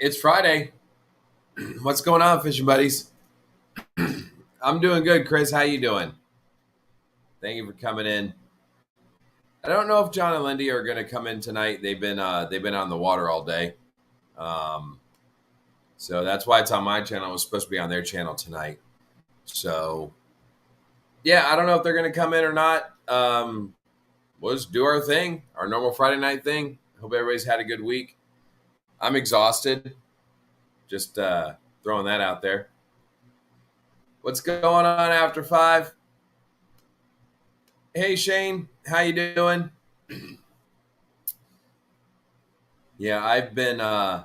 It's Friday. What's going on, fishing buddies? I'm doing good, Chris. How you doing? Thank you for coming in. I don't know if John and Lindy are going to come in tonight. They've been on the water all day, um, so that's why it's on my channel. It was supposed to be on their channel tonight. So yeah, I don't know if they're going to come in or not. We'll just do our thing, our normal Friday night thing. Hope everybody's had a good week. I'm exhausted. Just throwing that out there. What's going on after 5? Hey Shane, how you doing? Yeah, I've been I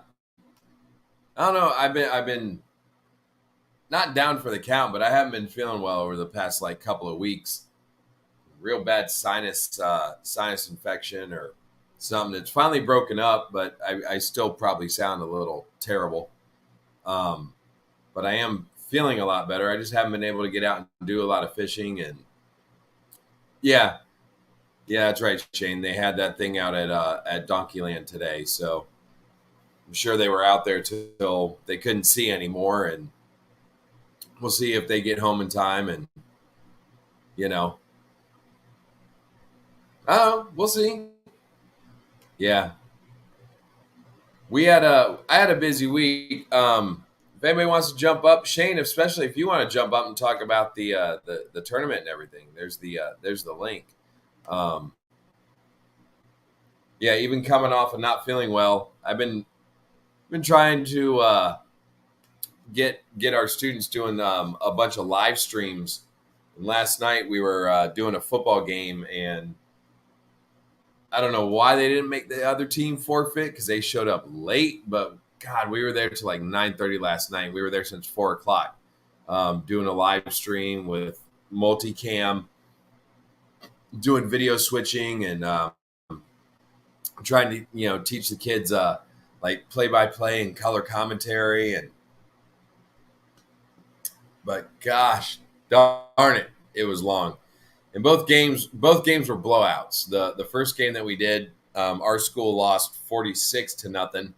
don't know, I've been not down for the count, but I haven't been feeling well over the past like couple of weeks. Real bad sinus infection or something. It's finally broken up, but I still probably sound a little terrible. But I am feeling a lot better. I just haven't been able to get out and do a lot of fishing and yeah, yeah, that's right, Shane. They had that thing out at Donkeyland today, so I'm sure they were out there till they couldn't see anymore, and we'll see if they get home in time. And you know, oh, we'll see. Yeah, I had a busy week. If anybody wants to jump up, Shane, especially if you want to jump up and talk about the tournament and everything, there's the link. Um, yeah, even coming off of not feeling well, I've been trying to get our students doing a bunch of live streams. And last night we were doing a football game, and I don't know why they didn't make the other team forfeit because they showed up late. But God, we were there till like 9:30 last night. We were there since 4 o'clock, doing a live stream with multicam, doing video switching, and trying to teach the kids like play by play and color commentary. And but gosh darn it, it was long. And both games were blowouts. The first game that we did, our school lost 46-0,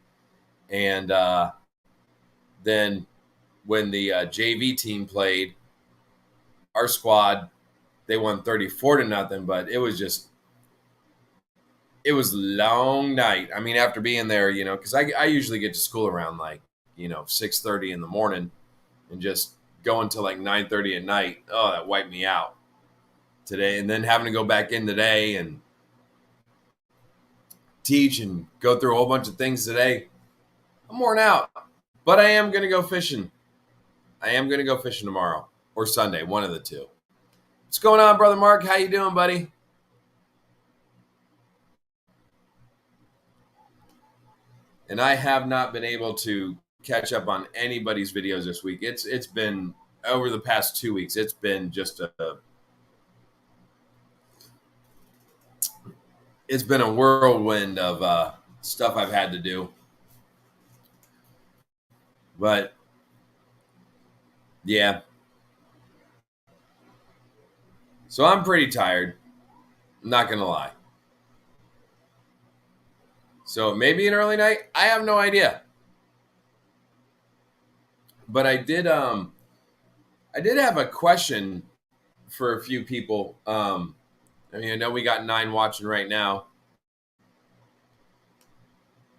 and then when the JV team played, our squad, they won 34-0. But it was a long night. I mean, after being there, because I usually get to school around like 6:30 in the morning, and just going till like 9:30 at night. Oh, that wiped me out today. And then having to go back in today and teach and go through a whole bunch of things today. I'm worn out, but I am going to go fishing. I am going to go fishing tomorrow or Sunday, one of the two. What's going on, brother Mark? How you doing, buddy? And I have not been able to catch up on anybody's videos this week. It's been over the past 2 weeks. It's been just it's been a whirlwind of stuff I've had to do. But yeah, so I'm pretty tired. I'm not gonna lie. So maybe an early night. I have no idea. But I did have a question for a few people. I mean, I know we got 9 watching right now.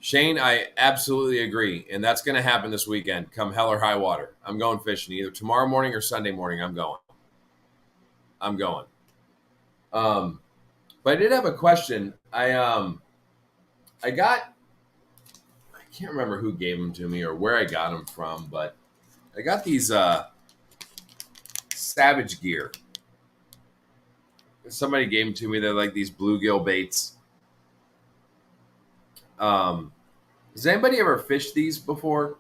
Shane, I absolutely agree, and that's going to happen this weekend. Come hell or high water, I'm going fishing either tomorrow morning or Sunday morning. I'm going. But I did have a question. I got, I can't remember who gave them to me or where I got them from, but I got these Savage gear. Somebody gave them to me. They're like these bluegill baits. Has anybody ever fished these before?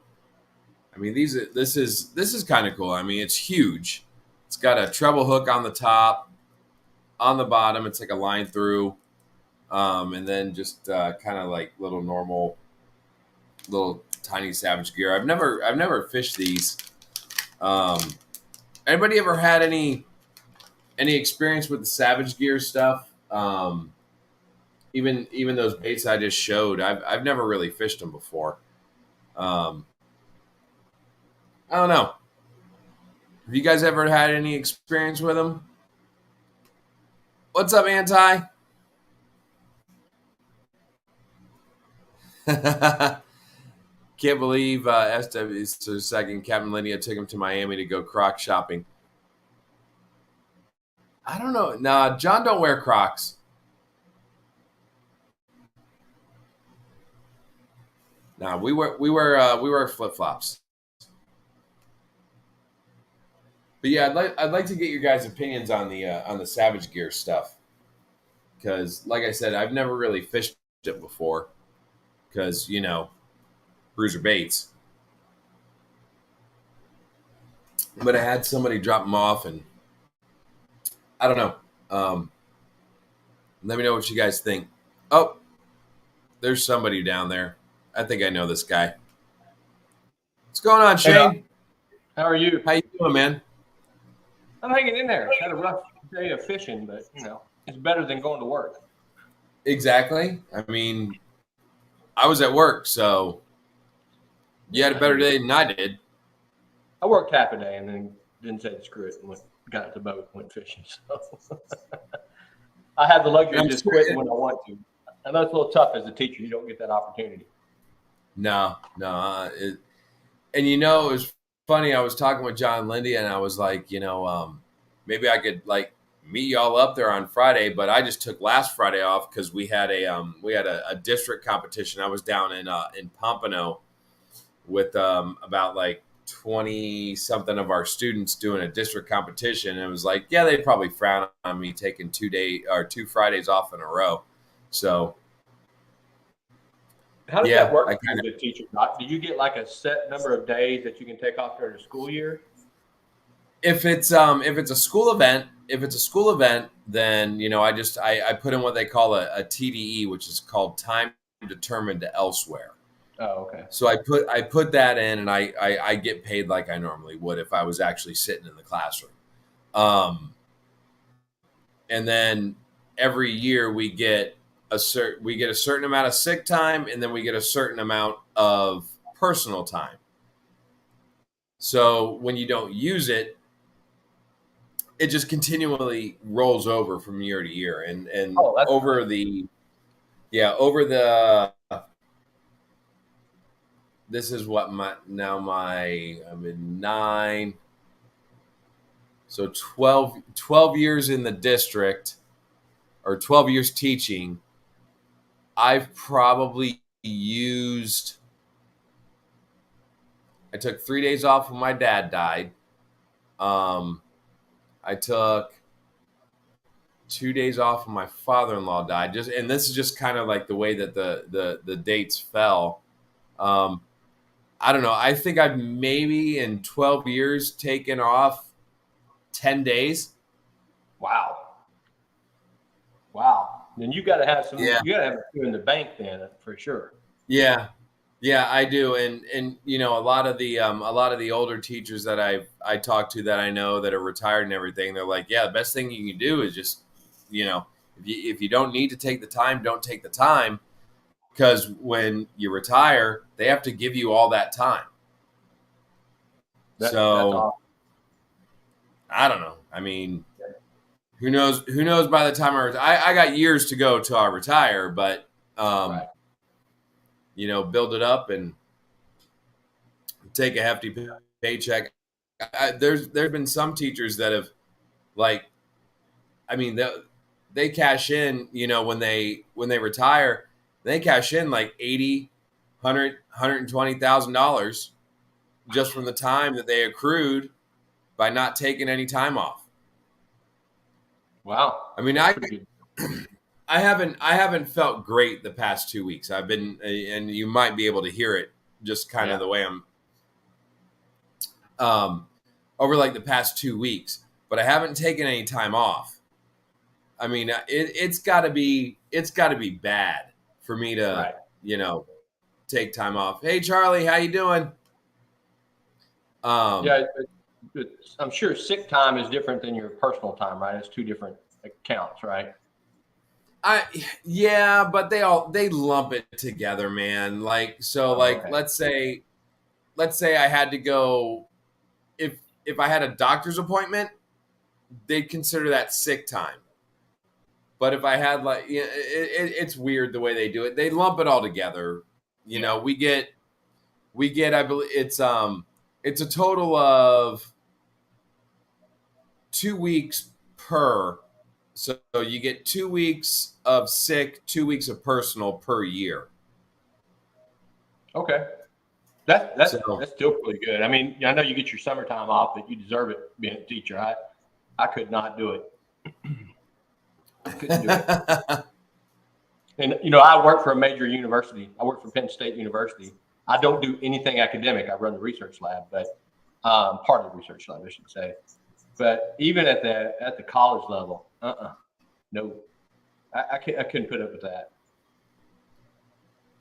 I mean, this is kind of cool. I mean, it's huge. It's got a treble hook on the top, on the bottom. It's like a line through, and then just kind of like little normal, little tiny Savage gear. I've never fished these. Anybody ever had any experience with the Savage gear stuff? Even those baits I just showed, I've never really fished them before. Um, I don't know. Have you guys ever had any experience with them? What's up, Anti? Can't believe SW second Captain Lydia took him to Miami to go Croc shopping. I don't know. Nah, John don't wear Crocs. Nah, we wear flip flops. But yeah, I'd like to get your guys' opinions on the Savage Gear stuff, because like I said, I've never really fished it before, because Bruiser baits. But I had somebody drop them off, and I don't know. Let me know what you guys think. Oh, there's somebody down there. I think I know this guy. What's going on, Shane? How are you? How you doing, man? I'm hanging in there. Had a rough day of fishing, but it's better than going to work. Exactly. I mean, I was at work, so you had a better day than I did. I worked half a day and then didn't say screw it and got the boat and went fishing. So I have the luxury of just quitting when I want to. I know it's a little tough as a teacher. You don't get that opportunity. No. And it was funny. I was talking with John and Lindy, and I was like, maybe I could meet y'all up there on Friday, but I just took last Friday off because we had a district competition. I was down in Pompano with about 20 something of our students doing a district competition. And it was like, yeah, they'd probably frown on me taking 2 Fridays off in a row. So how does that work as a teacher? Do you get a set number of days that you can take off during the school year? If it's a school event, then I put in what they call a TDE, which is called time determined elsewhere. Oh, okay. So I put that in, and I get paid like I normally would if I was actually sitting in the classroom. And then every year we get a certain amount of sick time, and then we get a certain amount of personal time. So when you don't use it, it just continually rolls over from year to year, and over the this is what I'm in 9, so 12 years in the district, or 12 years teaching. I've probably I took 3 days off when my dad died. I took 2 days off when my father-in-law died. And this is just kind of the way that the dates fell. I don't know. I think I've maybe in 12 years taken off 10 days. Wow. Then you got to have some. Yeah. You got to have a few in the bank then, for sure. Yeah, I do. And a lot of the older teachers that I talk to, that I know that are retired and everything, they're like, yeah, the best thing you can do is just, if you don't need to take the time, don't take the time. Because when you retire, they have to give you all that time. That's awesome. I don't know. I mean, who knows? Who knows? By the time I got years to go till I retire, but right. Build it up and take a hefty paycheck. There's been some teachers that have, they cash in. When they retire. They cash in $80,000, $100,000, $120,000 just from the time that they accrued by not taking any time off. Wow. I mean, I haven't felt great the past 2 weeks. I've been, and you might be able to hear it just kind of the way I'm over the past 2 weeks, but I haven't taken any time off. I mean, it's got to be bad for me to, take time off. Hey, Charlie, how you doing? I'm sure sick time is different than your personal time, right? It's two different accounts, right? But they lump it together, man. Let's say let's say I had to go, if I had a doctor's appointment, they'd consider that sick time. But if I had it's weird the way they do it. They lump it all together. You know, we get I believe it's a total of 2 weeks per. So you get 2 weeks of sick, 2 weeks of personal per year. Okay. That's So, still pretty good. I mean, I know you get your summertime off, but you deserve it being a teacher. I could not do it. I couldn't do it. And I work for a major university. I work for Penn State University. I don't do anything academic. I run the research lab, but part of the research lab, I should say. But even at the college level, no, I couldn't put up with that.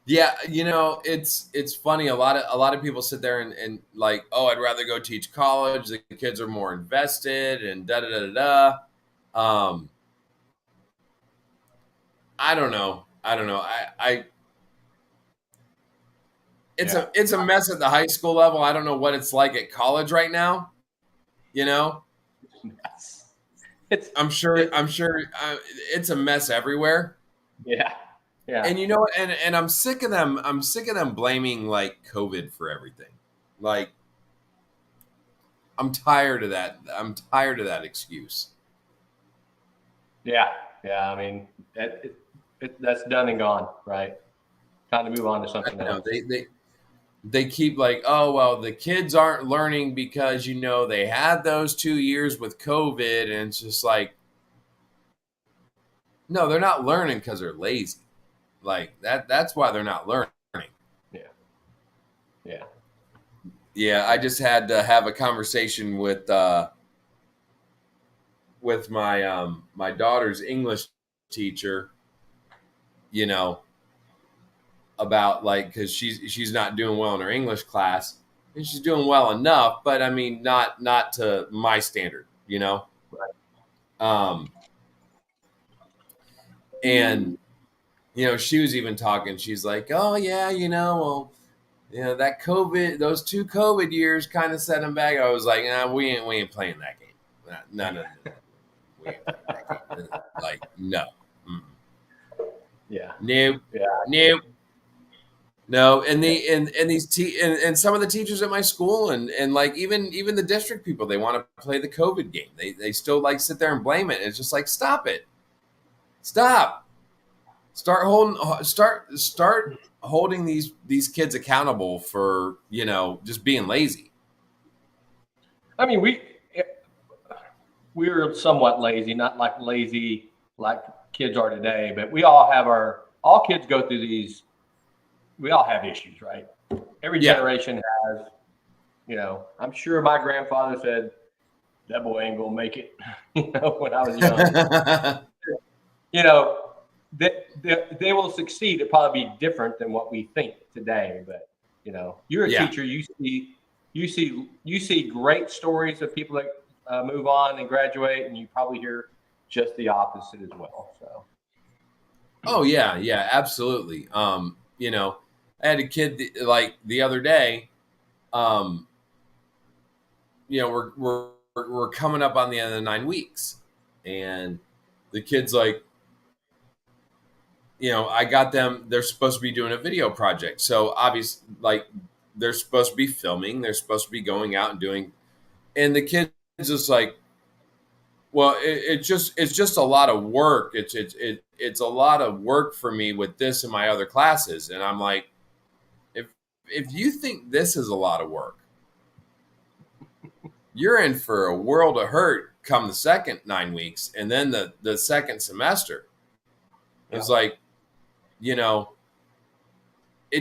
yeah, it's funny. A lot of people sit there and like, oh, I'd rather go teach college. The kids are more invested, and da da da da da. I don't know. It's a mess at the high school level. I don't know what it's like at college right now. I'm sure it's a mess everywhere. Yeah. Yeah. And and I'm sick of them. I'm sick of them blaming like COVID for everything. Like, I'm tired of that. I'm tired of that excuse. Yeah. Yeah. I mean, that's done and gone, right? Time to move on to something else. They keep like, oh, well, the kids aren't learning because, they had those 2 years with COVID. And it's just like, no, they're not learning because they're lazy. Like that's why they're not learning. Yeah. Yeah. Yeah. I just had to have a conversation with my my daughter's English teacher, about like, because she's not doing well in her English class, and she's doing well enough, but I mean not to my standard, Right. And she was even talking. She's like, oh yeah, well, that COVID, those 2 COVID years kind of set them back. I was like, nah, we ain't playing that game. No. We ain't playing that game. Like, no. Mm-mm. Yeah. Nope. Yeah. Nope. No, and and some of the teachers at my school and like even the district people, they want to play the COVID game. They still like sit there and blame it. It's just like, stop it. Stop. Start holding these kids accountable for, just being lazy. I mean, we're somewhat lazy, not like lazy like kids are today, but we all have all kids go through these. We all have issues, right? Every generation has, I'm sure my grandfather said, that boy ain't gonna make it, when I was young. They will succeed. It'll probably be different than what we think today. But, you're a teacher, you see great stories of people that move on and graduate, and you probably hear just the opposite as well. So. Oh yeah, absolutely. I had a kid like the other day. We're coming up on the end of the 9 weeks, and the kid's like, I got them. They're supposed to be doing a video project, so obviously, like, they're supposed to be filming. They're supposed to be going out and doing, and the kid's just like, well, it's just a lot of work. It's a lot of work for me with this and my other classes, and I'm like, if you think this is a lot of work, you're in for a world of hurt come the second 9 weeks, and then the second semester. It's like, it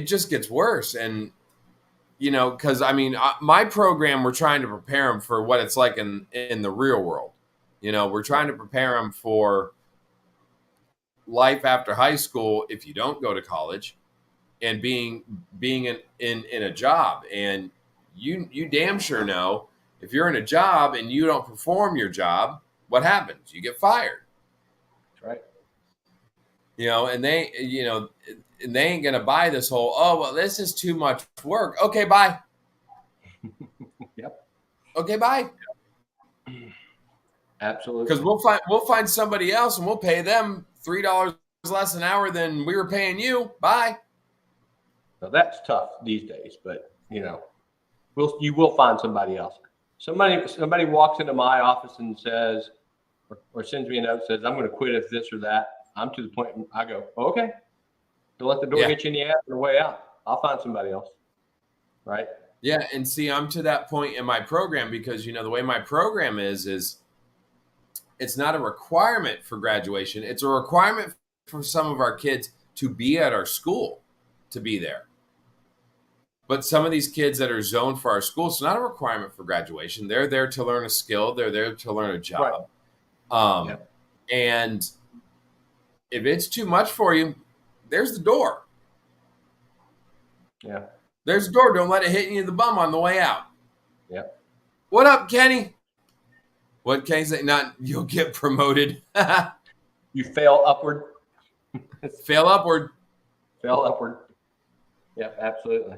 just gets worse. And, because I mean, my program, we're trying to prepare them for what it's like in the real world. We're trying to prepare them for life after high school if you don't go to college, and being in a job. And you damn sure know, if you're in a job and you don't perform your job, what happens? You get fired. That's right. And they ain't gonna buy this whole, oh well, this is too much work. Okay, bye. Okay, bye. Absolutely. Because we'll find somebody else and we'll pay them $3 less an hour than we were paying you. Bye. Now that's tough these days, but you will find somebody else. Somebody walks into my office and says, or sends me a note, says, I'm going to quit if this or that. I'm to the point I go, okay. Don't let the door hit you in the ass on the way out. I'll find somebody else. Right? Yeah, and see, I'm to that point in my program because the way my program is it's not a requirement for graduation. It's a requirement for some of our kids to be at our school, to be there. But some of these kids that are zoned for our school, it's not a requirement for graduation. They're there to learn a skill. They're there to learn a job. Right. And if it's too much for you, there's the door. Yeah. There's the door. Don't let it hit you in the bum on the way out. Yeah. What up, Kenny? What Kenny say? Not you'll get promoted. You fail upward. Fail upward. Fail upward. Yeah, absolutely.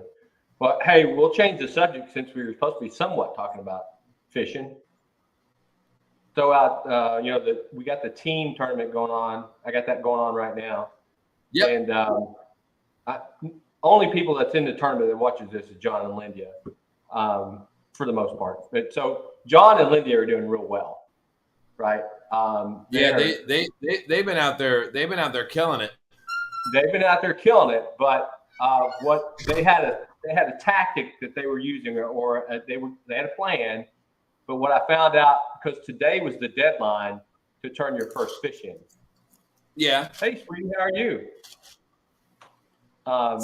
Well, hey, we'll change the subject since we were supposed to be somewhat talking about fishing. Throw out, we got the team tournament going on. I got that going on right now. Yep. And only people that's in the tournament that watches this is John and Lindia, for the most part. But so John and Lindia are doing real well, right? They've been out there. They've been out there killing it. They've been out there killing it, but what they had a tactic that they were using, or they had a plan. But what I found out, because today was the deadline to turn your first fish in. Yeah. Hey, sweetie, how are you?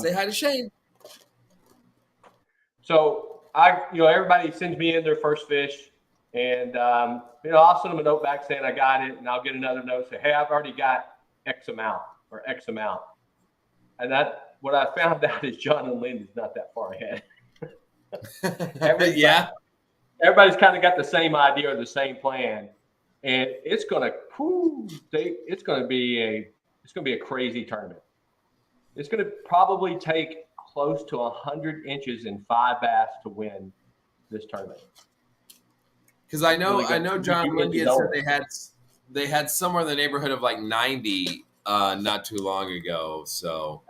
Say hi to Shane. So everybody sends me in their first fish, and I'll send them a note back saying I got it, and I'll get another note say, hey, I've already got X amount. And what I found out is John and Lynn is not that far ahead. Everybody's kind of got the same idea or the same plan, and it's going to be a crazy tournament. It's going to probably take close to 100 inches and 5 bass to win this tournament. Because I know John and Lindy said they had somewhere in the neighborhood of like 90 not too long ago. So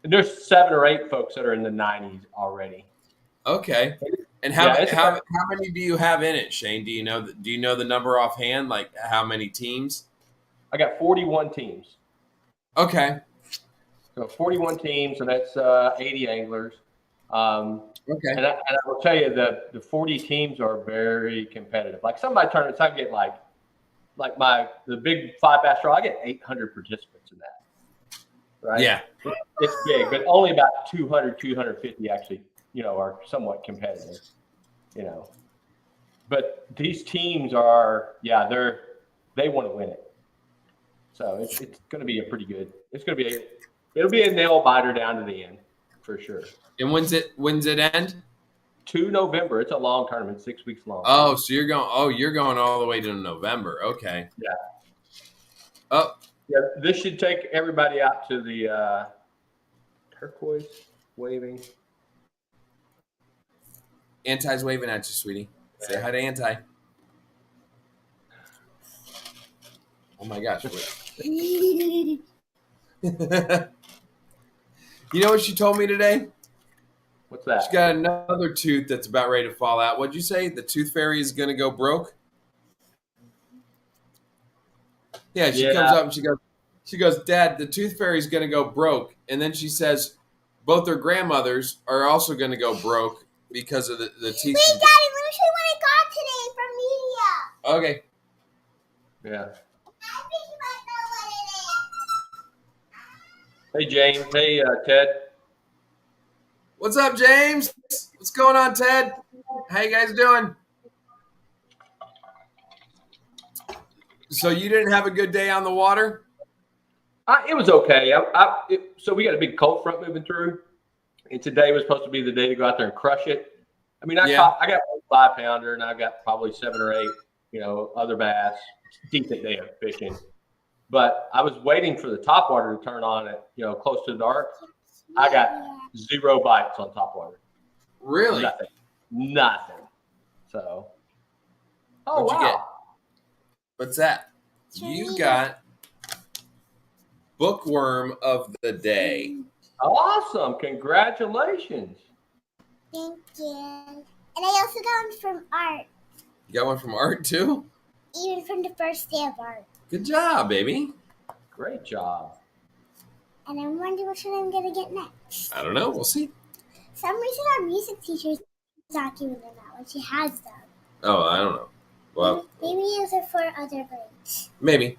and there's 7 or 8 folks that are in the 90s already. Okay. And how many do you have in it, Shane? Do you know the number offhand? Like how many teams? I got 41 teams. Okay. So 41 teams, and that's 80 anglers. Okay. And I will tell you the 40 teams are very competitive. Like some of my tournaments, I get like the big 5 bass draw, I get 800 participants in that. Right? Yeah. It's big, but only about 200, 250 actually, are somewhat competitive, But these teams are, they want to win it. So it's going to be it'll be a nail biter down to the end for sure. And when's it end? 2 November. It's a long tournament, 6 weeks long. Oh, so you're going all the way to November. Okay. Yeah. Oh. Yeah, this should take everybody out to the turquoise waving. Anti's waving at you, sweetie. Say hi to Anti. Oh my gosh. You know what she told me today? What's that? She got another tooth that's about ready to fall out. What'd you say? The tooth fairy is going to go broke? Yeah, she comes up and she goes, Dad, the tooth fairy is going to go broke. And then she says, both their grandmothers are also going to go broke because of the teeth. Wait, Daddy, let me show you what I got today from media. Okay. Yeah. I think you might know what it is. Hey, James. Hey, Ted. What's up, James? What's going on, Ted? How you guys doing? So you didn't have a good day on the water? It was okay. So we got a big cold front moving through, and today was supposed to be the day to go out there and crush it. I mean, I got a 5-pounder, and I got probably 7 or 8, other bass. Decent day of fishing. But I was waiting for the topwater to turn on at, close to dark. I got 0 bites on topwater. Really? Nothing. So, oh What'd you get? wow, What's that? You got Bookworm of the Day. awesome! Congratulations. Thank you. And I also got one from Art, You got one from Art too? even from the first day of Art. Good job, baby. Great job. And I'm wondering which one I'm going to get next. I don't know. We'll see. Some reason our music teacher is not giving them out when she has them. Oh, I don't know. Well, Maybe those are for other grades. maybe.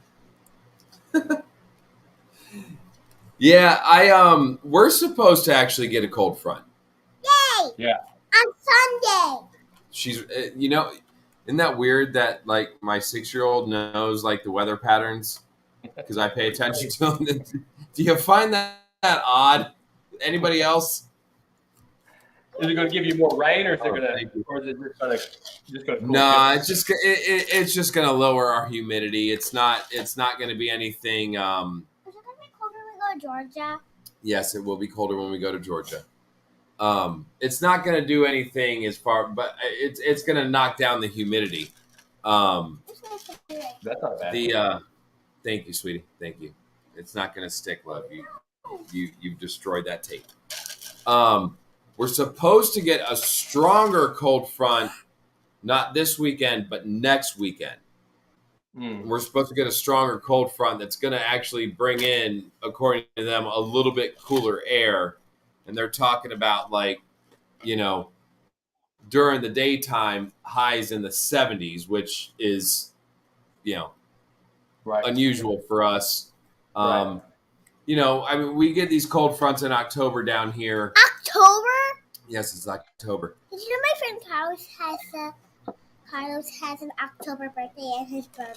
Yeah, we're supposed to actually get a cold front. Yay! Yeah. On Sunday. She's, isn't that weird that like my 6-year-old knows like the weather patterns because I pay attention to them? Do you find that odd? Anybody else? Is it going to give you more rain, or is it going thank you. to, or is it just going to? No, it's just gonna lower our humidity. It's not going to be anything. Is it going to be colder when we go to Georgia? Yes, it will be colder when we go to Georgia. It's not going to do anything as far, but it's going to knock down the humidity. That's not bad. Thank you, sweetie. Thank you. It's not going to stick, love. You've destroyed that tape. We're supposed to get a stronger cold front, not this weekend, but next weekend. We're supposed to get a stronger cold front that's going to actually bring in, according to them, a little bit cooler air. And they're talking about during the daytime, highs in the 70s, which is, Right. unusual for us. Right. I mean, we get these cold fronts in October down here. October? Yes, it's October. Did you know my friend Carlos has an October birthday and his brother?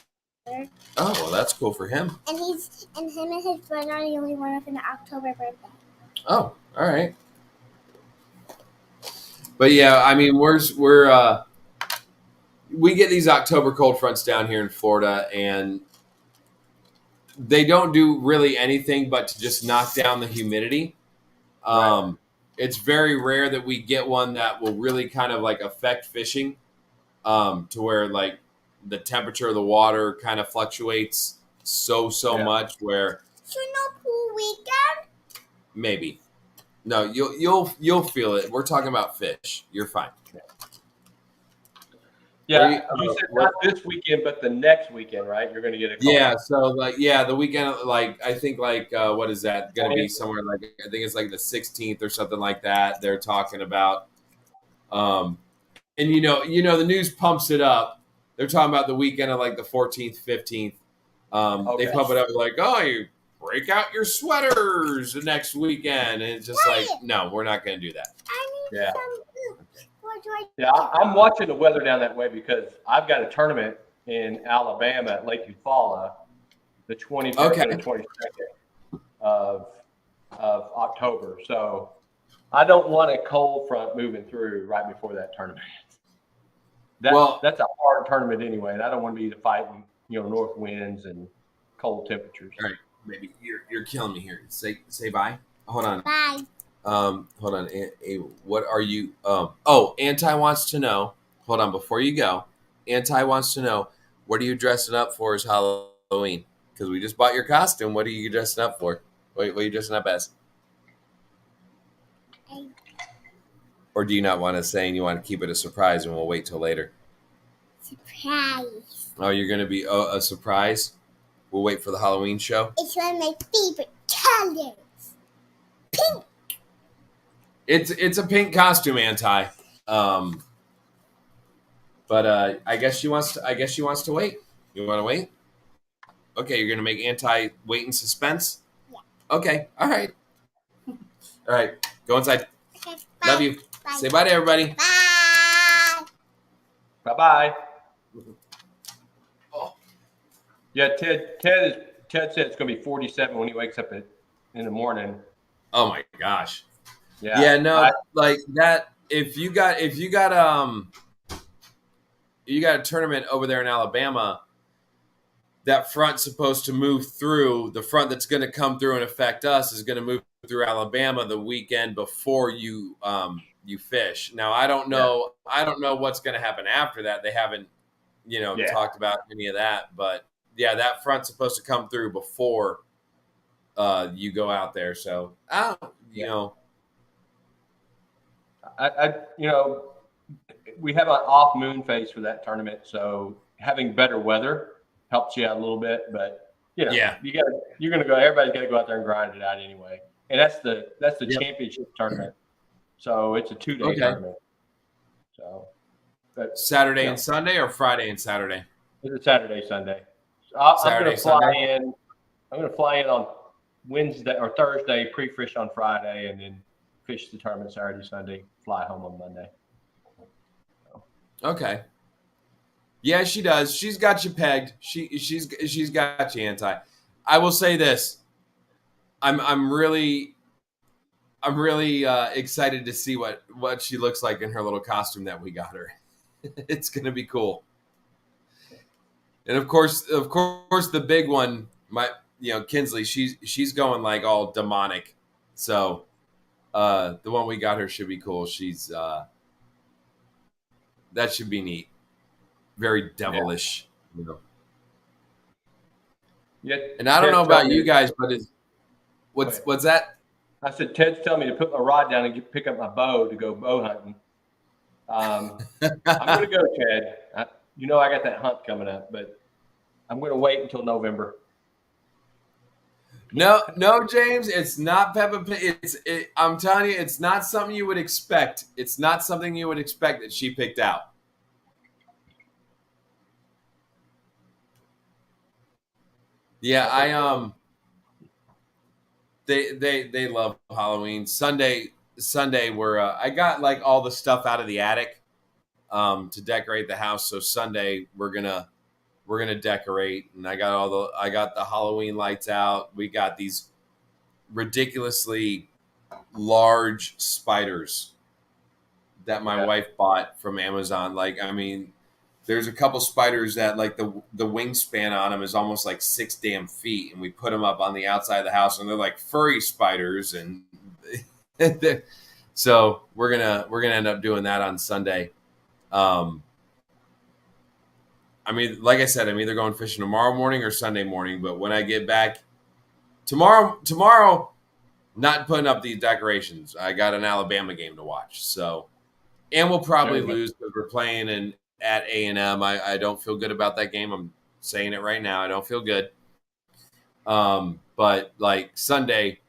Oh, well, that's cool for him. And him and his brother are the only one with an October birthday. Oh, all right. But yeah, I mean, we get these October cold fronts down here in Florida, and they don't do really anything but to just knock down the humidity. Right. It's very rare that we get one that will really kind of like affect fishing, to where like the temperature of the water kind of fluctuates so much where. So no pool weekend? Maybe. No, you'll feel it. We're talking about fish. You're fine. Yeah, you said not this weekend, but the next weekend, right? You're going to get a call. Yeah, so the weekend, like I think what is that going to be somewhere like I think it's like the 16th or something like that. They're talking about, and the news pumps it up. They're talking about the weekend of like the 14th, 15th. They pump it up like, oh, you break out your sweaters the next weekend, and it's just like, no, we're not going to do that. I need some boots. What do I do? Yeah, I'm watching the weather down that way because I've got a tournament in Alabama at Lake Eufaula, the 21st and the 22nd of October. So I don't want a cold front moving through right before that tournament. That's a hard tournament anyway, and I don't want to be fighting, north winds and cold temperatures. All right, baby, you're killing me here. Say bye. Hold on. Bye. Hold on. What are you? Anti wants to know. Hold on, before you go. Anti wants to know, what are you dressing up for as Halloween? Because we just bought your costume. What are you dressing up for? What are you dressing up as? Or do you not want to say and you want to keep it a surprise and we'll wait till later? Surprise. Oh, you're going to be a surprise? We'll wait for the Halloween show? It's one of my favorite colors. Pink. It's a pink costume, Anti. But I guess she wants to wait. You want to wait? Okay, you're gonna make Anti wait in suspense. Yeah. Okay. All right. All right. Go inside. Okay, Love you. Bye. Say bye to everybody. Bye. Bye-bye. Oh. Yeah, Ted said it's going to be 47 when he wakes up in the morning. Oh my gosh. Yeah. Yeah. No. Like that. If you got a tournament over there in Alabama, that front's supposed to move through. The front that's going to come through and affect us is going to move through Alabama the weekend before you fish. Now I don't know what's going to happen after that. They haven't talked about any of that, but yeah, that front's supposed to come through before you go out there. So we have an off moon phase for that tournament, so having better weather helps you out a little bit. But you're gonna go. Everybody's got to go out there and grind it out anyway. And that's the championship tournament. So it's a 2-day tournament. So Saturday and Sunday, or Friday and Saturday? It's a Saturday, Sunday. So I'm going to fly in. I'm going to fly in on Wednesday or Thursday, pre-fish on Friday, and then fish the tournament Saturday, Sunday. Fly home on Monday. Okay. Yeah, she does. She's got you pegged. She's got you anti. I will say this. I'm really excited to see what she looks like in her little costume that we got her. It's gonna be cool. And of course, the big one, Kinsley. She's going like all demonic. So, the one we got her should be cool. She's that should be neat. Very devilish, Yeah. And I don't know about you guys, but what's that? I said Ted's telling me to put my rod down and pick up my bow to go bow hunting. I'm going to go, Ted. I got that hunt coming up, but I'm going to wait until November. No, James, it's not Peppa Pig. I'm telling you, it's not something you would expect. It's not something you would expect that she picked out. Yeah, they love Halloween. Sunday where I got like all the stuff out of the attic to decorate the house. So Sunday we're gonna decorate, and I got the Halloween lights out. We got these ridiculously large spiders that my wife bought from Amazon. Like, I mean, there's a couple spiders that like the wingspan on them is almost like 6 damn feet, and we put them up on the outside of the house, and they're like furry spiders, and so we're gonna end up doing that on Sunday. I mean, like I said, I'm either going fishing tomorrow morning or Sunday morning. But when I get back tomorrow, not putting up these decorations. I got an Alabama game to watch, so and we'll probably lose because we're playing at A&M. I don't feel good about that game. I'm saying it right now. I don't feel good. But like Sunday,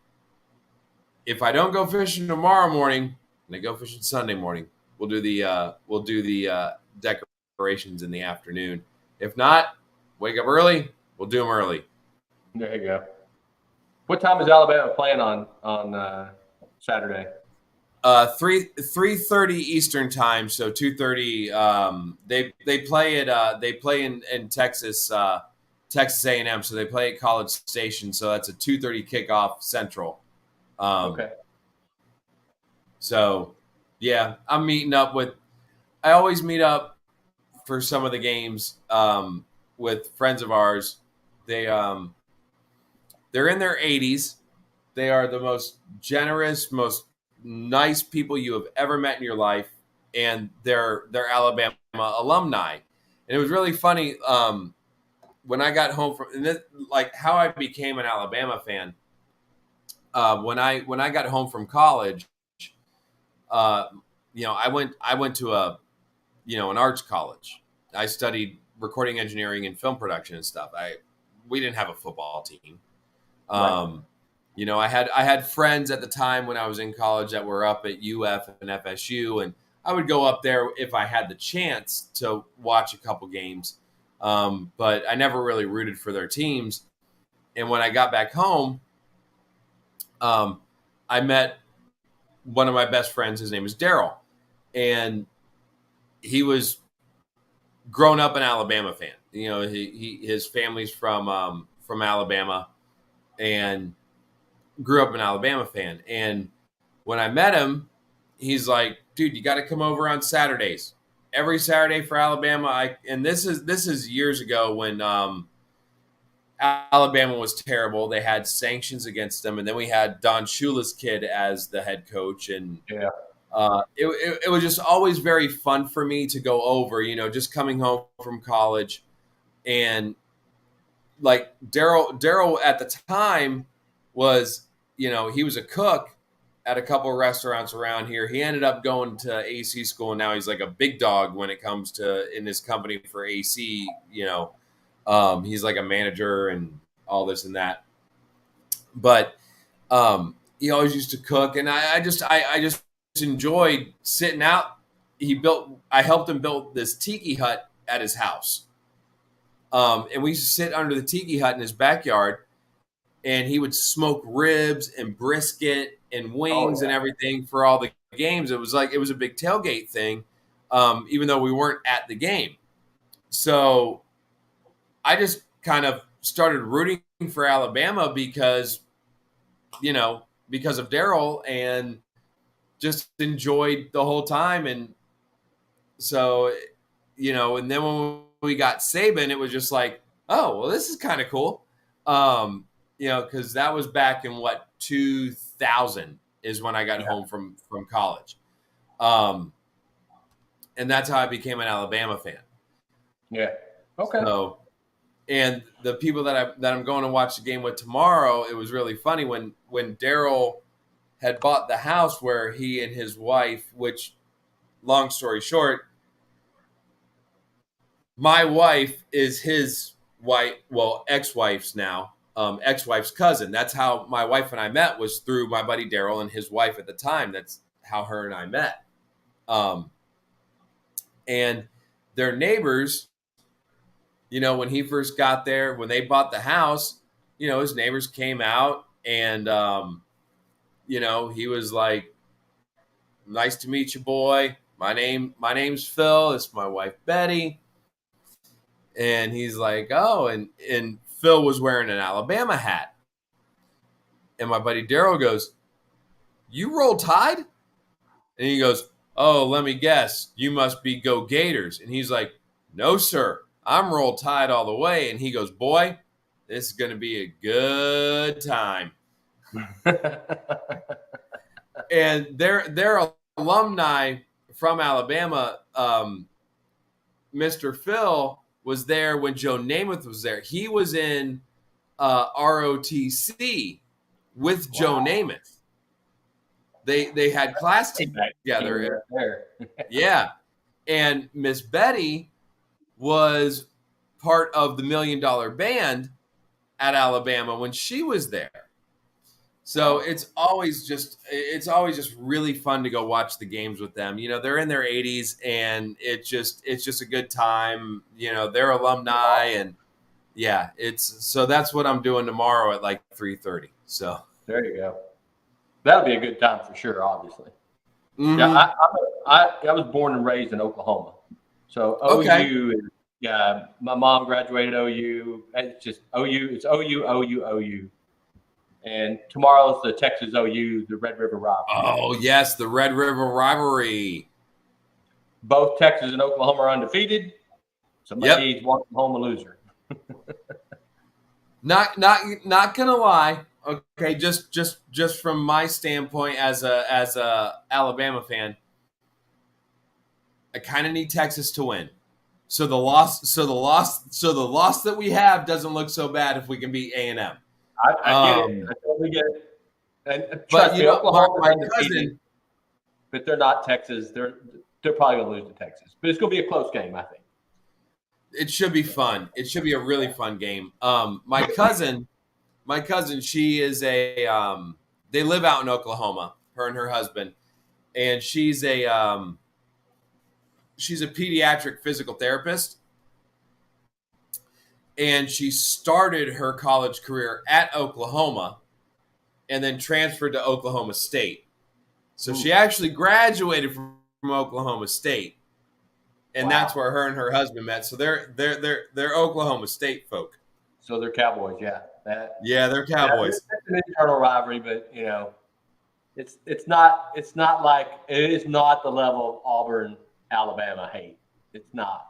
if I don't go fishing tomorrow morning and I go fishing Sunday morning, we'll do the decorations in the afternoon. If not, wake up early. We'll do them early. There you go. What time is Alabama playing on Saturday? 3:30 Eastern time, so 2:30. They play in Texas, Texas A&M, so they play at College Station, so that's a 2:30 kickoff Central. Okay. So, yeah, I'm meeting up with. I always meet up for some of the games with friends of ours. They're in their 80s. They are the most generous, most nice people you have ever met in your life, and they're Alabama alumni. And it was really funny when I got home from like how I became an Alabama fan. When I got home from college, I went to an arts college. I studied recording engineering and film production and stuff. We didn't have a football team. Right. I had friends at the time when I was in college that were up at UF and FSU, and I would go up there if I had the chance to watch a couple games. But I never really rooted for their teams. And when I got back home, I met one of my best friends. His name is Daryl, and he was grown up an Alabama fan. His family's from Alabama, and grew up an Alabama fan. And when I met him, he's like, dude, you got to come over on Saturdays. Every Saturday for Alabama. And this is years ago when Alabama was terrible. They had sanctions against them, and then we had Don Shula's kid as the head coach, and Yeah. it was just always very fun for me to go over. Just coming home from college, and like Daryl at the time was, he was a cook at a couple of restaurants around here. He ended up going to AC school, and now he's like a big dog when it comes to in his company for AC. He's like a manager and all this and that. But he always used to cook, and I just enjoyed sitting out. I helped him build this tiki hut at his house. And we used to sit under the tiki hut in his backyard, and he would smoke ribs and brisket and wings and everything for all the games. It was a big tailgate thing, even though we weren't at the game. So I just kind of started rooting for Alabama because of Daryl, and just enjoyed the whole time. And so, and then when we got Saban, it was just like, oh, well, this is kind of cool. Because that was back in 2000 is when I got home from college. And that's how I became an Alabama fan. Yeah. Okay. So, and the people that I'm going to watch the game with tomorrow, it was really funny when Daryl had bought the house where he and his wife, which, long story short, my wife is his wife, well, ex-wife's now, ex-wife's cousin. That's how my wife and I met, was through my buddy Daryl and his wife at the time. That's how her and I met. And their neighbors, when he first got there, when they bought the house, his neighbors came out, and, he was like, nice to meet you, boy. My name's Phil. It's my wife, Betty. And he's like, oh, and Phil was wearing an Alabama hat. And my buddy Daryl goes, you roll Tide? And he goes, oh, let me guess. You must be Go Gators. And he's like, no, sir. I'm roll Tide all the way. And he goes, boy, this is going to be a good time. And their alumni from Alabama, Mr. Phil, was there when Joe Namath was there. He was in ROTC with Joe Namath. They had class together. Yeah. And Miss Betty was part of the $1 Million Band at Alabama when she was there. So it's always just really fun to go watch the games with them. They're in their 80s, and it's just a good time. They're alumni, and so that's what I'm doing tomorrow at like 3:30. So there you go. That'll be a good time for sure. Obviously, mm-hmm. Yeah. I was born and raised in Oklahoma, so OU. Yeah, my mom graduated OU. It's just OU. It's OU. And tomorrow's the Texas OU, the Red River rivalry. Oh, yes, the Red River rivalry. Both Texas and Oklahoma are undefeated. Somebody's walking home a loser. Not gonna lie. Okay, just from my standpoint as a Alabama fan, I kind of need Texas to win. So the loss that we have doesn't look so bad if we can beat A&M. I get it. I totally get it. And trust me, Oklahoma's undefeated, but they're not Texas. They're probably going to lose to Texas. But it's going to be a close game, I think. It should be fun. It should be a really fun game. My cousin, she is they live out in Oklahoma, her and her husband, and she's a pediatric physical therapist. And she started her college career at Oklahoma and then transferred to Oklahoma State. So she actually graduated from Oklahoma State. And that's where her and her husband met. So they're Oklahoma State folk. So they're Cowboys, yeah. They're Cowboys. It's an internal rivalry, but it's not like it is not the level of Auburn, Alabama hate. It's not,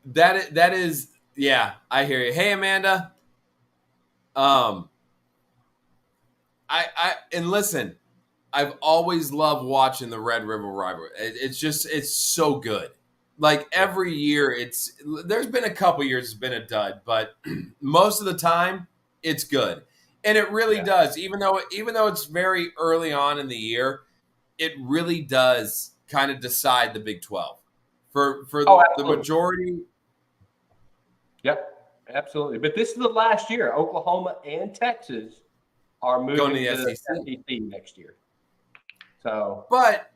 That is, Yeah, I hear you. Hey, Amanda. Um, and listen, I've always loved watching the Red River rivalry. It's so good. Like Yeah. every year, there's been a couple years it's been a dud, but most of the time it's good, and it really Yeah. does. Even though it's very early on in the year, it really does kind of decide the Big 12 for Oh, the absolutely. majority. Yep, absolutely. But this is the last year. Oklahoma and Texas are Going moving to the to the SEC. SEC next year. So, But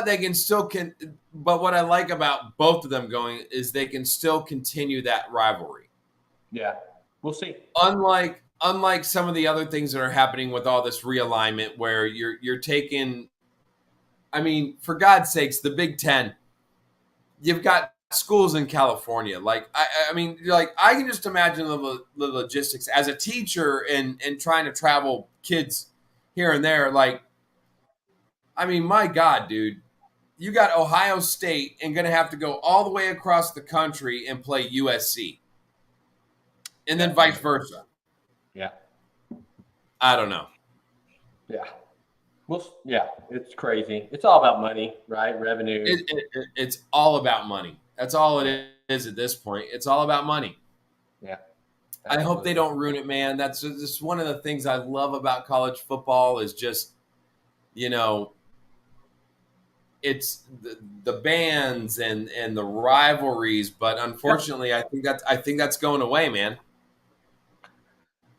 they can still but what I like about both of them going is they can still continue that rivalry. yeah, we'll see. Unlike some of the other things that are happening with all this realignment where you're taking, I mean, for God's sakes, the Big 10, you've got schools in California. Like I mean, like I can just imagine the logistics as a teacher and trying to travel kids here and there. Like, I mean, my God, dude, you got Ohio State and going to have to go all the way across the country and play USC, and then vice versa. Yeah. I don't know. Yeah. Well, yeah, it's crazy. It's all about money, right? Revenue. It's all about money. That's all it is at this point. It's all about money. Yeah. I hope they don't ruin it, man. That's just one of the things I love about college football is just, you know, it's the bands and the rivalries. But unfortunately, I think that's going away, man.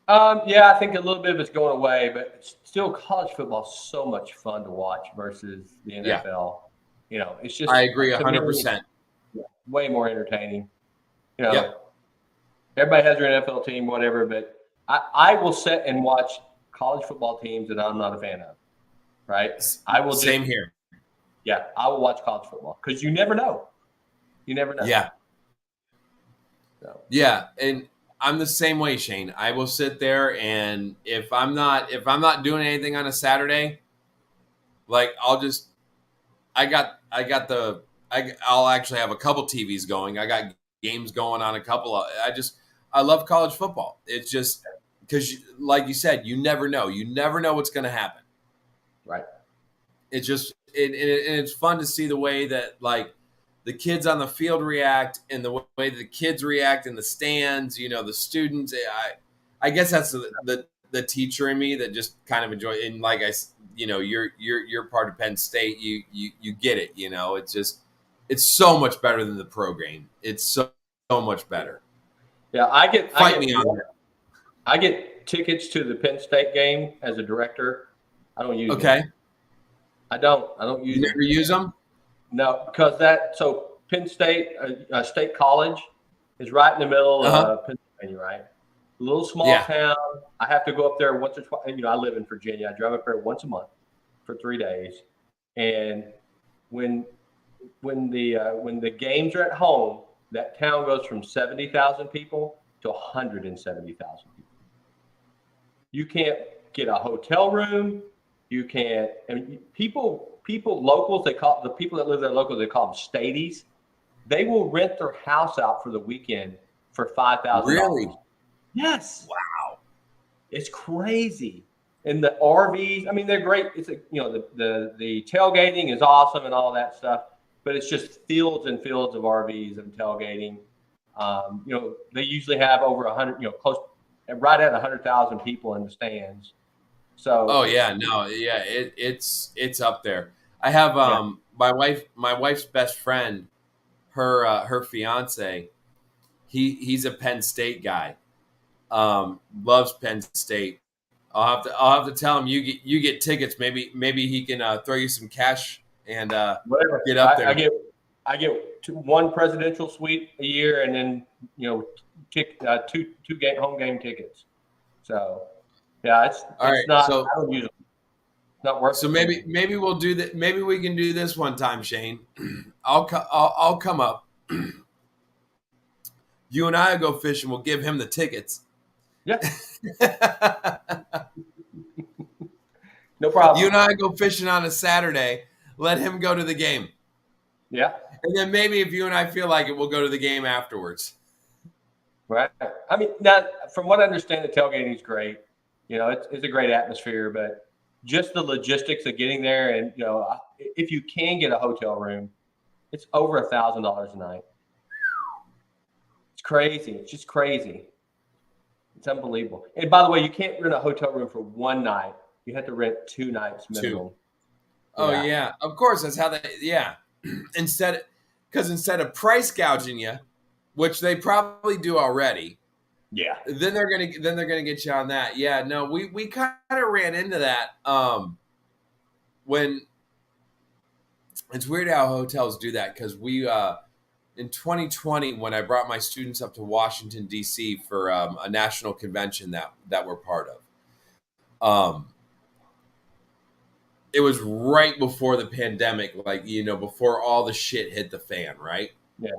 Yeah, I think a little bit of it's going away, but still, college football is so much fun to watch versus the NFL. Yeah. It's just I agree to me, 100%. way more entertaining. Yep. Everybody has their NFL team, whatever, but I will sit and watch college football teams that I'm not a fan of. Right? Same here. Yeah, I will watch college football because you never know. You never know. Yeah. So. Yeah, and I'm the same way, Shane. I will sit there, and if I'm not doing anything on a Saturday, like I'll actually have a couple TVs going. I got games going on a couple of. I love college football. It's just because, like you said, you never know. You never know what's going to happen. Right. It's just and it's fun to see the way that like the kids on the field react and the way the kids react in the stands. The students. I guess that's the teacher in me that just kind of enjoy. And like you're part of Penn State. You get it. It's so much better than the pro game. It's so much better. Yeah, I get on that. I get tickets to the Penn State game as a director. I don't use them. Okay. I don't use You them. never use them? No, because so Penn State, State College, is right in the middle of Pennsylvania, right? A little small town. I have to go up there once or twice. I live in Virginia. I drive up there once a month for 3 days, and when the games are at home, that town goes from 70,000 people to 170,000 people. You can't get a hotel room. You can't. I mean, people locals. They call the people that live there locals. They call them stadies. They will rent their house out for the weekend for $5,000. Really? Yes. Wow. It's crazy. And the RVs. I mean, they're great. It's the tailgating is awesome and all that stuff. But it's just fields and fields of RVs and tailgating. They usually have over 100. Right at 100,000 people in the stands. So. Oh yeah, no, yeah, it's up there. I have my wife's best friend, her fiance. He's a Penn State guy. Loves Penn State. I'll have to tell him you get tickets. Maybe he can throw you some cash and whatever. Get up there. I get one presidential suite a year, and then two home game tickets. So. Yeah, it's right, not. So, I don't use them. It's not worth. So maybe we'll do that. Maybe we can do this one time, Shane. I'll come up. You and I will go fishing. We'll give him the tickets. Yeah. No problem. You and I go fishing on a Saturday. Let him go to the game. Yeah. And then maybe if you and I feel like it, we'll go to the game afterwards. Right. I mean, now, from what I understand, the tailgating is great. It's a great atmosphere, but just the logistics of getting there, and if you can get a hotel room, it's over $1,000 a night. It's crazy. It's just crazy. It's unbelievable. And by the way, you can't rent a hotel room for one night. You have to rent 2 nights minimum. 2. Oh yeah, of course. That's how they. Yeah, instead of price gouging you, which they probably do already. Yeah. Then they're gonna get you on that. Yeah. No, we kind of ran into that. When it's weird how hotels do that, because we in 2020, when I brought my students up to Washington D.C. for a national convention that we're part of. It was right before the pandemic, like, before all the shit hit the fan, right? Yeah.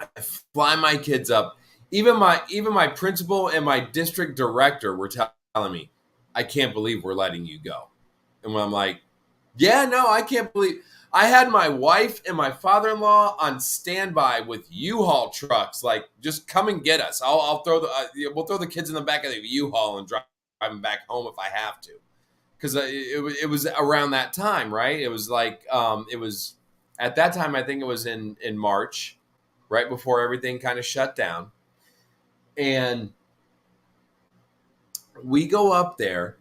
I fly my kids up. Even my principal and my district director were telling me, I can't believe we're letting you go. And when I'm like, yeah, no, I can't believe. I had my wife and my father-in-law on standby with U-Haul trucks, like, just come and get us. I'll throw we'll throw the kids in the back of the U-Haul and drive them back home if I have to. Because it was around that time, right? It was like, it was at that time, I think it was in March, right before everything kind of shut down. And we go up there,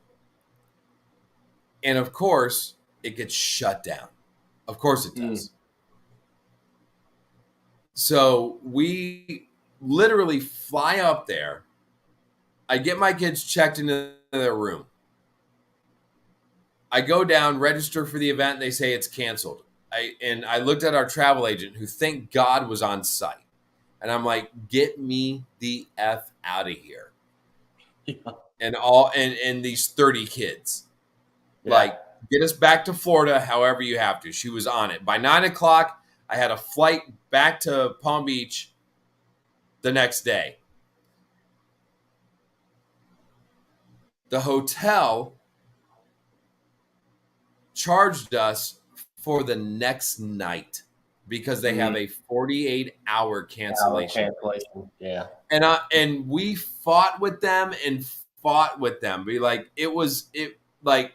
and of course, it gets shut down. Of course it does. So we literally fly up there. I get my kids checked into their room. I go down, register for the event. They say it's canceled. I looked at our travel agent, who, thank God, was on site. And I'm like, get me the F out of here. Yeah. And these 30 kids. Yeah. Like, get us back to Florida however you have to. She was on it. By 9:00, I had a flight back to Palm Beach the next day. The hotel charged us for the next night because they have a 48-hour cancellation. Yeah. And we fought with them. Be like,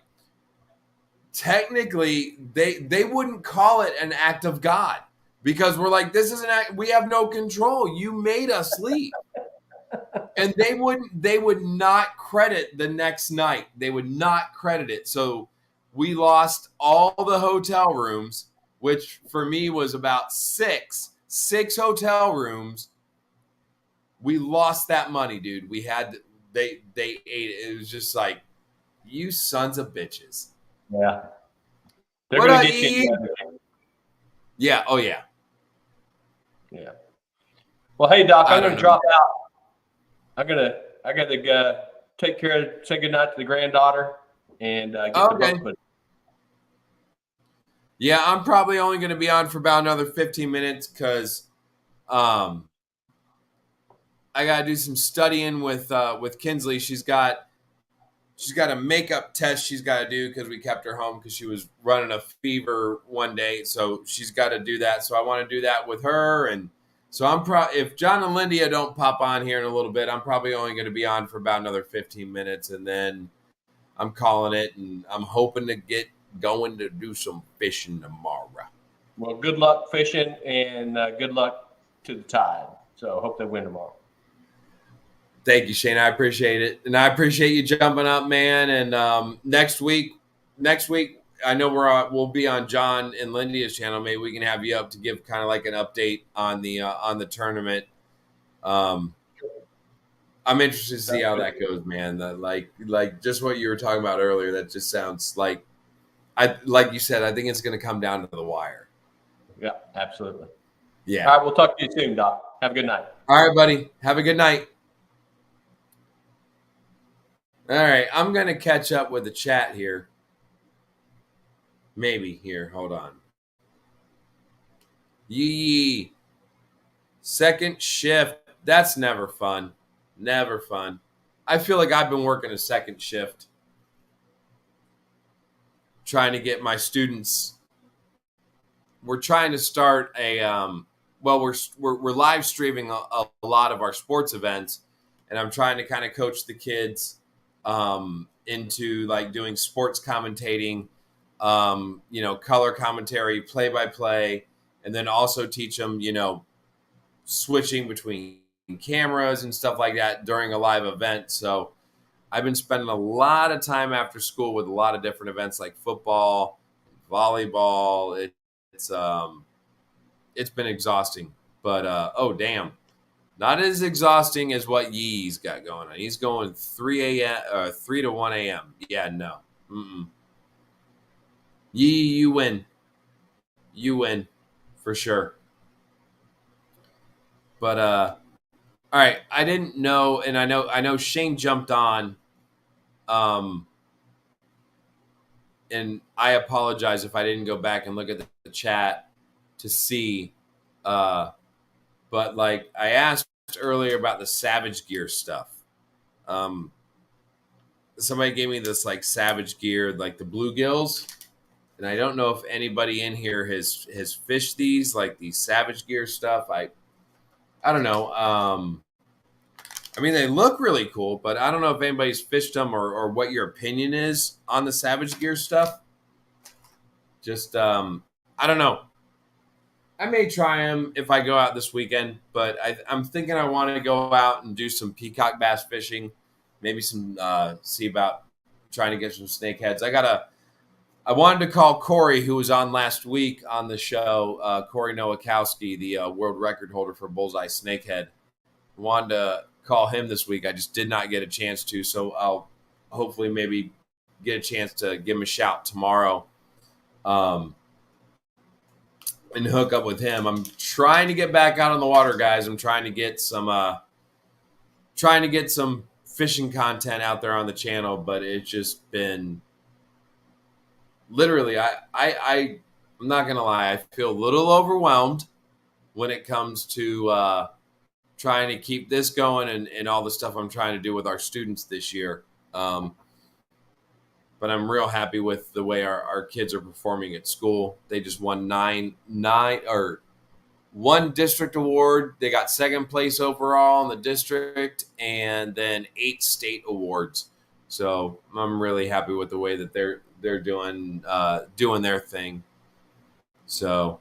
technically they wouldn't call it an act of God, because we're like, this is an act, we have no control. You made us leave. And they would not credit the next night. They would not credit it. So we lost all the hotel rooms, which for me was about six hotel rooms. We lost that money, dude. They ate it. It was just like, you sons of bitches. Yeah. They're going to get you. Yeah. Oh, yeah. Yeah. Well, hey, Doc, I'm going to drop out. I got to take care of, say goodnight to the granddaughter and get the boat put. Yeah, I'm probably only going to be on for about another 15 minutes because I got to do some studying with Kinsley. She's got a makeup test she's got to do because we kept her home because she was running a fever one day. So she's got to do that. So I want to do that with her. And so if John and Lindia don't pop on here in a little bit, I'm probably only going to be on for about another 15 minutes. And then I'm calling it, and I'm hoping to get going to do some fishing tomorrow. Well, good luck fishing, and good luck to the Tide. So hope they win tomorrow. Thank you, Shane. I appreciate it. And I appreciate you jumping up, man. And next week, I know we'll be on John and Lindia's channel. Maybe we can have you up to give kind of like an update on the tournament. I'm interested to see how that goes, man. Like just what you were talking about earlier, that just sounds like you said, I think it's going to come down to the wire. Yeah, absolutely. Yeah. All right, we'll talk to you soon, Doc. Have a good night. All right, buddy. Have a good night. All right, I'm going to catch up with the chat here. Maybe here. Hold on. Yee. Second shift. That's never fun. Never fun. I feel like I've been working a second shift, trying to get my students. We're trying to start well, we're live streaming a lot of our sports events, and I'm trying to kind of coach the kids into like doing sports commentating, color commentary, play by play, and then also teach them, switching between cameras and stuff like that during a live event. So I've been spending a lot of time after school with a lot of different events like football, volleyball. It's been exhausting, but oh damn, not as exhausting as what Yee's got going on. He's going 3 to 1 a.m. Yeah, no, Yee, you win for sure. But all right, I didn't know, and I know Shane jumped on, and I apologize if I didn't go back and look at the chat to see. But like I asked earlier about the Savage Gear stuff. Somebody gave me this like Savage Gear, like the bluegills, and I don't know if anybody in here has fished these, like these Savage Gear stuff. I don't know. I mean, they look really cool, but I don't know if anybody's fished them or what your opinion is on the Savage Gear stuff. Just I don't know. I may try them if I go out this weekend, but I'm thinking I want to go out and do some peacock bass fishing, maybe some see about trying to get some snakeheads. I wanted to call Corey, who was on last week on the show, Corey Nowakowski, the world record holder for bullseye snakehead. I wanted to call him this week. I just did not get a chance to, so I'll hopefully maybe get a chance to give him a shout tomorrow. And hook up with him. I'm trying to get back out on the water, guys. I'm trying to get some fishing content out there on the channel, but it's just been literally I'm not gonna lie, I feel a little overwhelmed when it comes to trying to keep this going and all the stuff I'm trying to do with our students this year. But I'm real happy with the way our kids are performing at school. They just won one district award. They got second place overall in the district, and then 8 state awards. So I'm really happy with the way that they're doing their thing. So,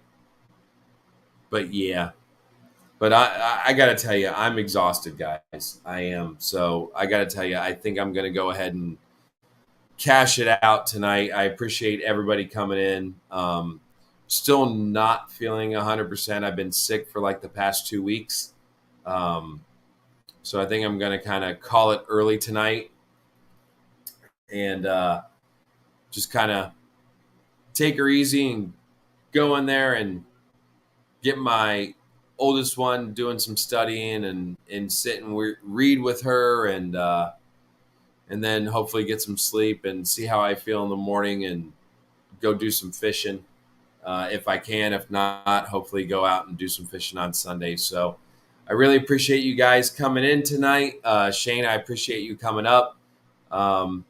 but yeah. But I got to tell you, I'm exhausted, guys. I am. So I got to tell you, I think I'm going to go ahead and cash it out tonight. I appreciate everybody coming in. Still not feeling 100%. I've been sick for like the past 2 weeks. So I think I'm going to kind of call it early tonight and just kind of take her easy and go in there and get my oldest one doing some studying and sit and read with her and then hopefully get some sleep and see how I feel in the morning and go do some fishing if I can. If not, hopefully go out and do some fishing on Sunday. So I really appreciate you guys coming in tonight. Shane, I appreciate you coming up. And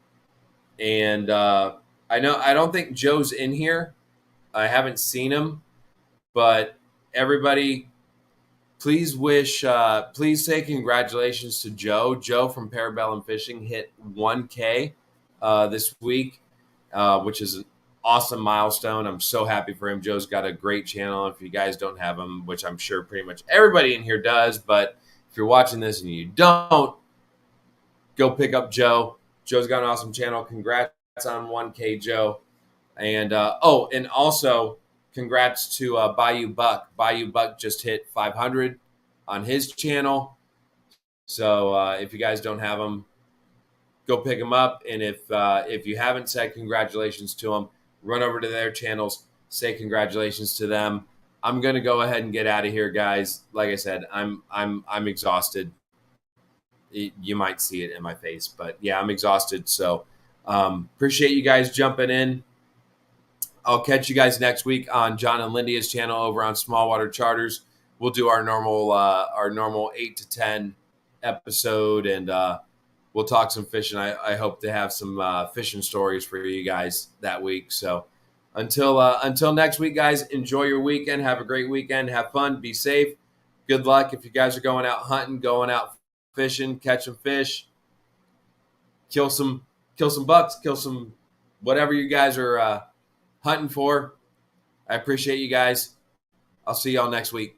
I don't think Joe's in here. I haven't seen him, but everybody, please say congratulations to Joe. Joe from Parabellum Fishing hit 1K this week, which is an awesome milestone. I'm so happy for him. Joe's got a great channel. If you guys don't have him, which I'm sure pretty much everybody in here does, but if you're watching this and you don't, go pick up Joe. Joe's got an awesome channel. Congrats on 1K, Joe. And and also congrats to Bayou Buck. Bayou Buck just hit 500 on his channel. So if you guys don't have him, go pick him up. And if you haven't said congratulations to him, run over to their channels, say congratulations to them. I'm gonna go ahead and get out of here, guys. Like I said, I'm exhausted. You might see it in my face, but yeah, I'm exhausted. So appreciate you guys jumping in. I'll catch you guys next week on John and Lydia's channel over on Small Water Charters. We'll do our normal 8 to 10 episode, and we'll talk some fishing. I hope to have some fishing stories for you guys that week. So until next week, guys, enjoy your weekend. Have a great weekend. Have fun. Be safe. Good luck if you guys are going out hunting, going out fishing, catching fish. Kill some bucks, kill some whatever you guys are hunting for. I appreciate you guys. I'll see y'all next week.